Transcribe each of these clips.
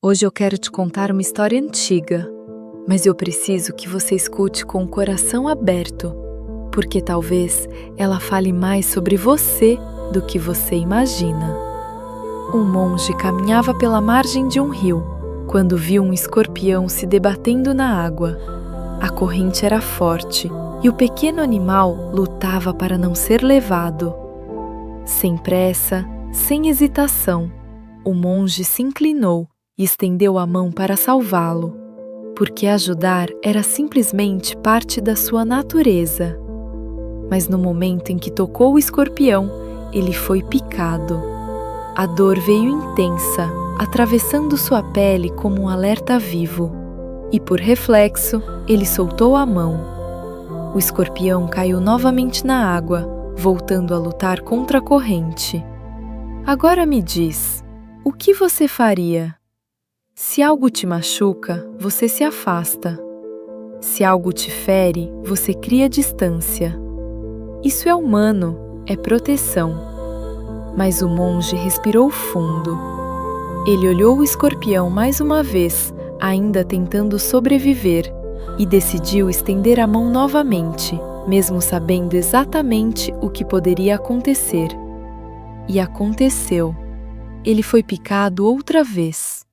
Hoje eu quero te contar uma história antiga, mas eu preciso que você escute com o coração aberto, porque talvez ela fale mais sobre você do que você imagina. Um monge caminhava pela margem de um rio, quando viu um escorpião se debatendo na água. A corrente era forte e o pequeno animal lutava para não ser levado. Sem pressa, sem hesitação, o monge se inclinou e estendeu a mão para salvá-lo, porque ajudar era simplesmente parte da sua natureza. Mas no momento em que tocou o escorpião, ele foi picado. A dor veio intensa, atravessando sua pele como um alerta vivo, e por reflexo, ele soltou a mão. O escorpião caiu novamente na água, voltando a lutar contra a corrente. Agora me diz, o que você faria? Se algo te machuca, você se afasta. Se algo te fere, você cria distância. Isso é humano, é proteção. Mas o monge respirou fundo. Ele olhou o escorpião mais uma vez, ainda tentando sobreviver, e decidiu estender a mão novamente, mesmo sabendo exatamente o que poderia acontecer. E aconteceu. Ele foi picado outra vez.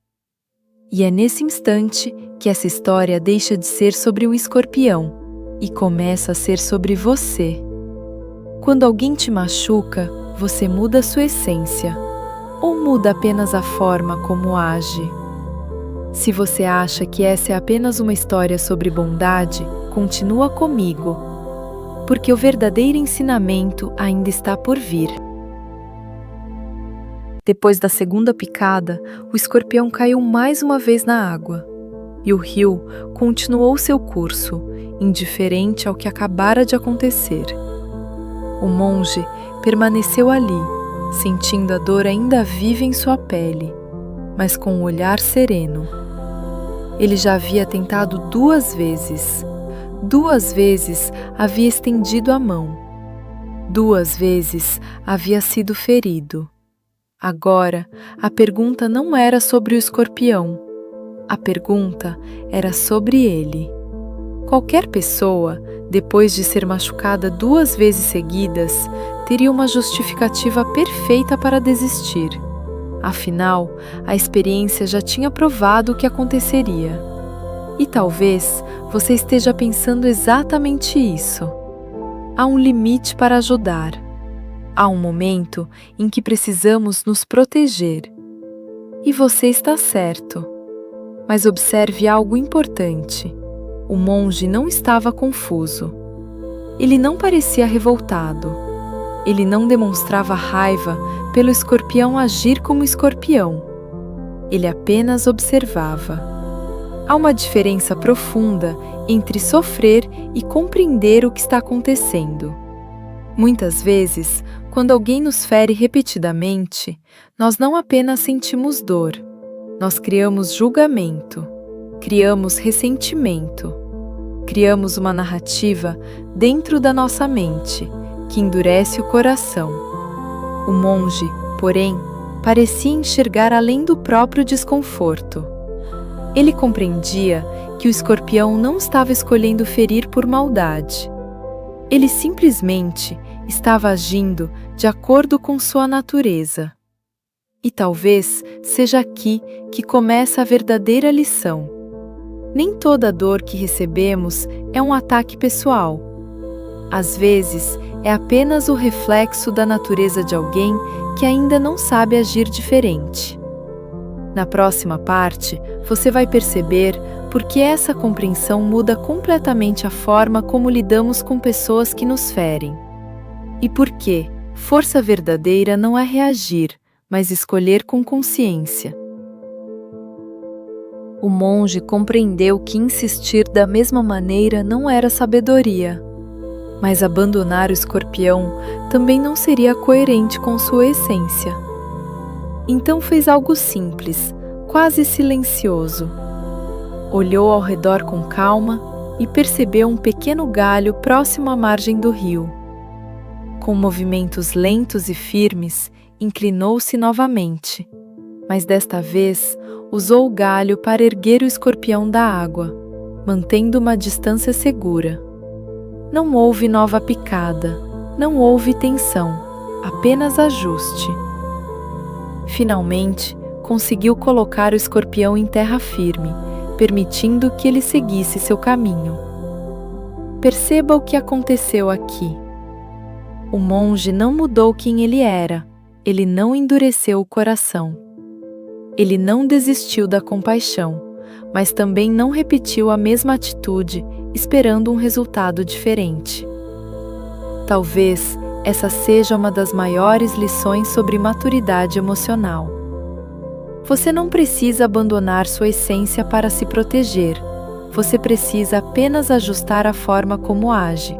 E é nesse instante que essa história deixa de ser sobre o escorpião e começa a ser sobre você. Quando alguém te machuca, você muda sua essência, ou muda apenas a forma como age. Se você acha que essa é apenas uma história sobre bondade, continua comigo, porque o verdadeiro ensinamento ainda está por vir. Depois da segunda picada, o escorpião caiu mais uma vez na água, e o rio continuou seu curso, indiferente ao que acabara de acontecer. O monge permaneceu ali, sentindo a dor ainda viva em sua pele, mas com um olhar sereno. Ele já havia tentado 2 vezes. 2 vezes havia estendido a mão. 2 vezes havia sido ferido. Agora, a pergunta não era sobre o escorpião. A pergunta era sobre ele. Qualquer pessoa, depois de ser machucada 2 vezes seguidas, teria uma justificativa perfeita para desistir. Afinal, a experiência já tinha provado o que aconteceria. E talvez você esteja pensando exatamente isso. Há um limite para ajudar. Há um momento em que precisamos nos proteger. E você está certo. Mas observe algo importante. O monge não estava confuso. Ele não parecia revoltado. Ele não demonstrava raiva pelo escorpião agir como escorpião. Ele apenas observava. Há uma diferença profunda entre sofrer e compreender o que está acontecendo. Muitas vezes, quando alguém nos fere repetidamente, nós não apenas sentimos dor, nós criamos julgamento, criamos ressentimento, criamos uma narrativa dentro da nossa mente, que endurece o coração. O monge, porém, parecia enxergar além do próprio desconforto. Ele compreendia que o escorpião não estava escolhendo ferir por maldade. Ele simplesmente estava agindo de acordo com sua natureza. E talvez seja aqui que começa a verdadeira lição. Nem toda dor que recebemos é um ataque pessoal. Às vezes, é apenas o reflexo da natureza de alguém que ainda não sabe agir diferente. Na próxima parte, você vai perceber por que essa compreensão muda completamente a forma como lidamos com pessoas que nos ferem. E por que força verdadeira não é reagir, mas escolher com consciência. O monge compreendeu que insistir da mesma maneira não era sabedoria. Mas abandonar o escorpião também não seria coerente com sua essência. Então fez algo simples, quase silencioso. Olhou ao redor com calma e percebeu um pequeno galho próximo à margem do rio. Com movimentos lentos e firmes, inclinou-se novamente, mas desta vez usou o galho para erguer o escorpião da água, mantendo uma distância segura. Não houve nova picada, não houve tensão, apenas ajuste. Finalmente, conseguiu colocar o escorpião em terra firme, permitindo que ele seguisse seu caminho. Perceba o que aconteceu aqui. O monge não mudou quem ele era, ele não endureceu o coração. Ele não desistiu da compaixão, mas também não repetiu a mesma atitude, esperando um resultado diferente. Talvez essa seja uma das maiores lições sobre maturidade emocional. Você não precisa abandonar sua essência para se proteger, você precisa apenas ajustar a forma como age.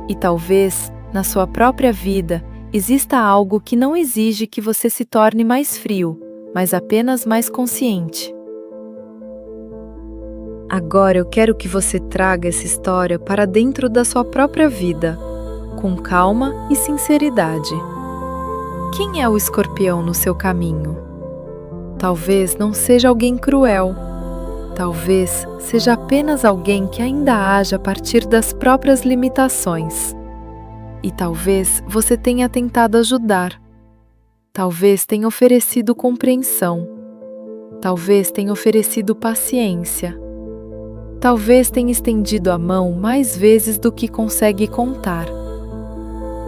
E talvez, na sua própria vida, exista algo que não exige que você se torne mais frio, mas apenas mais consciente. Agora eu quero que você traga essa história para dentro da sua própria vida, com calma e sinceridade. Quem é o escorpião no seu caminho? Talvez não seja alguém cruel. Talvez seja apenas alguém que ainda age a partir das próprias limitações. E talvez você tenha tentado ajudar. Talvez tenha oferecido compreensão. Talvez tenha oferecido paciência. Talvez tenha estendido a mão mais vezes do que consegue contar.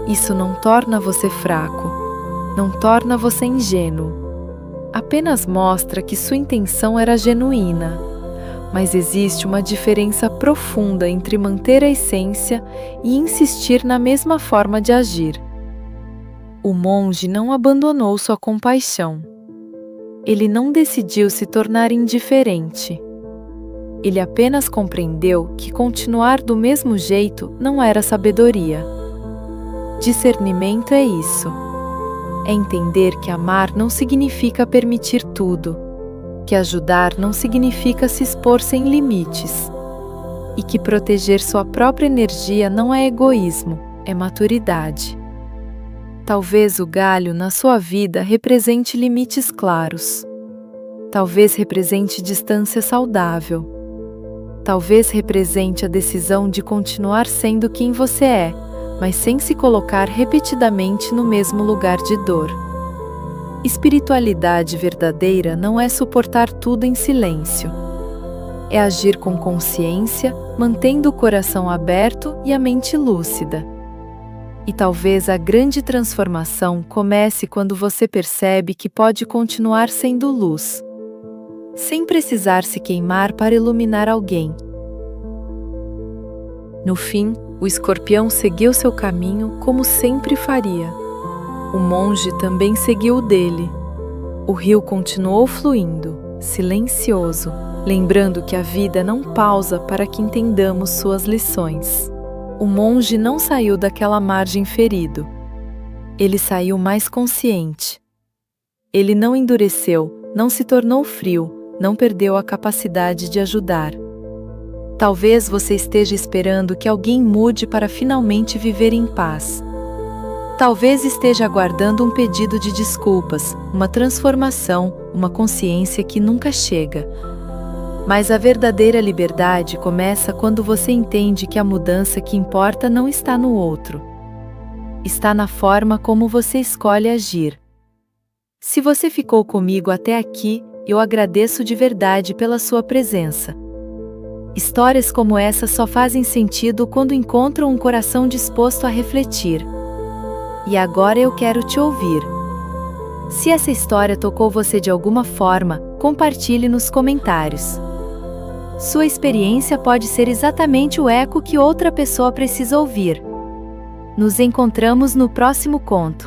Isso não torna você fraco, não torna você ingênuo. Apenas mostra que sua intenção era genuína. Mas existe uma diferença profunda entre manter a essência e insistir na mesma forma de agir. O monge não abandonou sua compaixão. Ele não decidiu se tornar indiferente. Ele apenas compreendeu que continuar do mesmo jeito não era sabedoria. Discernimento é isso. É entender que amar não significa permitir tudo, que ajudar não significa se expor sem limites, e que proteger sua própria energia não é egoísmo, é maturidade. Talvez o galho na sua vida represente limites claros. Talvez represente distância saudável. Talvez represente a decisão de continuar sendo quem você é, mas sem se colocar repetidamente no mesmo lugar de dor. Espiritualidade verdadeira não é suportar tudo em silêncio. É agir com consciência, mantendo o coração aberto e a mente lúcida. E talvez a grande transformação comece quando você percebe que pode continuar sendo luz, sem precisar se queimar para iluminar alguém. No fim, o escorpião seguiu seu caminho como sempre faria. O monge também seguiu o dele. O rio continuou fluindo, silencioso, lembrando que a vida não pausa para que entendamos suas lições. O monge não saiu daquela margem ferido. Ele saiu mais consciente. Ele não endureceu, não se tornou frio, não perdeu a capacidade de ajudar. Talvez você esteja esperando que alguém mude para finalmente viver em paz. Talvez esteja aguardando um pedido de desculpas, uma transformação, uma consciência que nunca chega. Mas a verdadeira liberdade começa quando você entende que a mudança que importa não está no outro. Está na forma como você escolhe agir. Se você ficou comigo até aqui, eu agradeço de verdade pela sua presença. Histórias como essa só fazem sentido quando encontram um coração disposto a refletir. E agora eu quero te ouvir. Se essa história tocou você de alguma forma, compartilhe nos comentários. Sua experiência pode ser exatamente o eco que outra pessoa precisa ouvir. Nos encontramos no próximo conto.